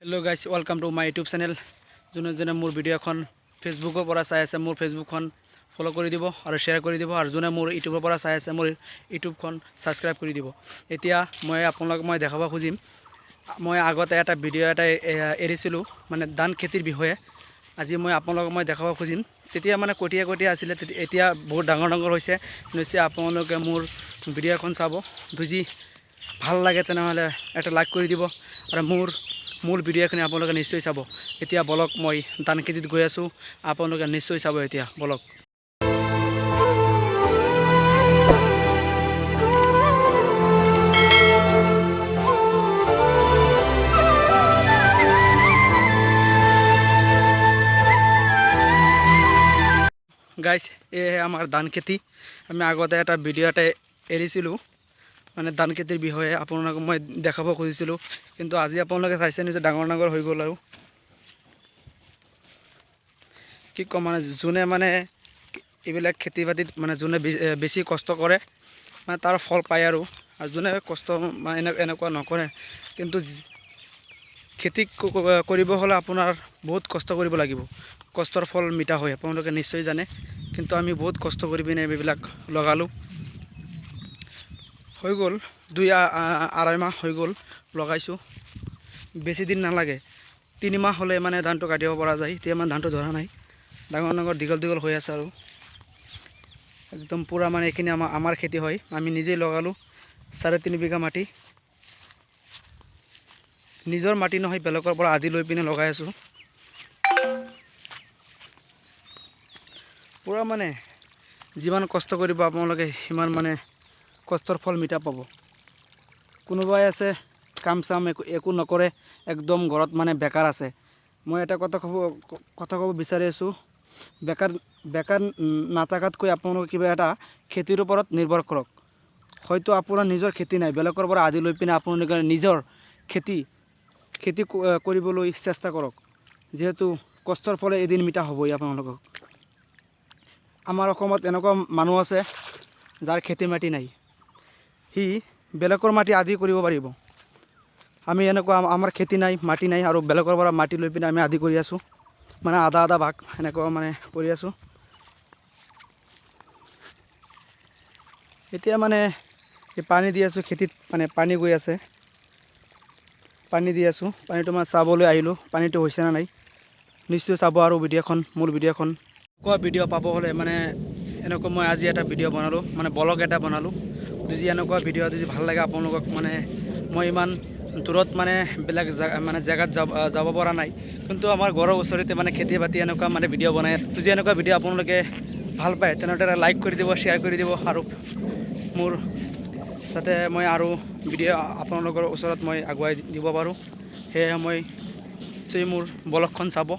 Hello guys, welcome to my YouTube channel. যোনে মোৰ ভিডিঅ'খন ফেসবুকৰ পৰা চাই আছে মোৰ ফেসবুকখন ফলো কৰি দিব আৰু শেয়াৰ কৰি দিব আৰু যোনে মোৰ ইউটিউবৰ পৰা চাই আছে মোৰ ইউটিউবখন সাবস্ক্ৰাইব কৰি দিব। এতিয়া মই আপোনালোকক দেখাব খুজিম মই আগতে এটা ভিডিঅ' এটা এৰিছিলো মানে ধান খেতিৰ বিষয়ে। আজি মই আপোনালোকক দেখাব খুজিম তেতিয়া মানে কটিয়া আছিল এতিয়া বহুত ডাঙৰ হৈছে। নিশ্চয় আপোনালোকে মোৰ ভিডিঅ'খন চাব বুজি ভাল লাগে তেনেহলে এটা লাইক কৰি দিব আৰু মূল ভিডিঅ'খিনি আপোনালোকে নিশ্চয় চাব। এতিয়া বলক মই ধান খেতিত গৈ আছো, আপোনালোকে নিশ্চয় চাব। এতিয়া বলক গাইস, এই আমাৰ ধান খেতি। আমি আগতে এটা ভিডিঅ' এটা এৰিছিলো মানে ধান খেতিৰ বিষয়ে আপোনালোকক মই দেখাব খুজিছিলো, কিন্তু আজি আপোনালোকে চাইছে যে ডাঙৰ হৈ গ'ল আৰু কি কম মানে যোনে মানে এইবিলাক খেতি বাতিত মানে যোনে বেছি কষ্ট কৰে মানে তাৰ ফল পায় আৰু যোনে কষ্ট মানে এনেকুৱা নকৰে কিন্তু খেতি কৰিব হ'লে আপোনাৰ বহুত কষ্ট কৰিব লাগিব। কষ্টৰ ফল মিঠা হয়, আপোনালোকে নিশ্চয় জানে। কিন্তু আমি বহুত কষ্ট কৰি পিনে এইবিলাক লগালো। হৈ গ'ল 2-2.5 মাহ হৈ গ'ল লগাইছো। বেছি দিন নালাগে, 3 মাহ হ'লে মানে ধানটো কাটিব পৰা যায়। এতিয়া মানে ধানটো ধৰা নাই, ডাঙৰ দীঘল হৈ আছে আৰু একদম পুৰা মানে এইখিনি আমাৰ খেতি হয়। আমি নিজেই লগালো 3.5 বিঘা মাটি, নিজৰ মাটি নহয় বেলেগৰ পৰা আদি লৈ পিনে লগাই আছো। পুৰা মানে যিমান কষ্ট কৰিব আপোনালোকে সিমান মানে কষ্টৰ ফল মিঠা পাব। কোনোবাই আছে কাম চাম একো নকৰে, একদম ঘৰত মানে বেকাৰ আছে। মই এটা কথা ক'ব বিচাৰি আছো, বেকাৰ নাথাকাতকৈ আপোনালোকে কিবা এটা খেতিৰ ওপৰত নিৰ্ভৰ কৰক। হয়তো আপোনাৰ নিজৰ খেতি নাই, বেলেগৰ পৰা আদি লৈ পিনে আপোনালোকে নিজৰ খেতি কৰিবলৈ চেষ্টা কৰক, যিহেতু কষ্টৰ ফলে এদিন মিঠা হ'বই আপোনালোকক। আমাৰ অসমত এনেকুৱা মানুহ আছে যাৰ খেতি মাটি নাই, সি বেলেগৰ মাটি আদি কৰিব পাৰিব। আমি এনেকুৱা আমাৰ খেতি নাই, মাটি নাই আৰু বেলেগৰ পৰা মাটি লৈ পিনে আমি আদি কৰি আছো, মানে আধা ভাগ এনেকুৱা মানে কৰি আছো। এতিয়া মানে পানী দি আছো খেতিত, মানে পানী গৈ আছে, পানী দি আছো। পানীটো মই চাবলৈ আহিলো পানীটো হৈছে না নাই, নিশ্চয় চাব আৰু মোৰ ভিডিঅ'খন কোৱা ভিডিঅ' পাব হ'লে মানে এনেকুৱা মই আজি এটা ভিডিঅ' বনালো, মানে ব্লগ এটা বনালো। যদি এনেকুৱা ভিডিঅ' যদি ভাল লাগে আপোনালোকক, মানে মই ইমান দূৰত মানে বেলেগ জেগাত যাব পৰা নাই, কিন্তু আমাৰ ঘৰৰ ওচৰতে মানে খেতি বাতি এনেকুৱা মানে ভিডিঅ' বনাই। যদি এনেকুৱা ভিডিঅ' আপোনালোকে ভাল পায় তেনেদৰে লাইক কৰি দিব, শ্বেয়াৰ কৰি দিব আৰু মোৰ যাতে মই আৰু ভিডিঅ' আপোনালোকৰ ওচৰত মই আগুৱাই দিব পাৰোঁ। সেয়ে মই মোৰ ব্লগখন চাব।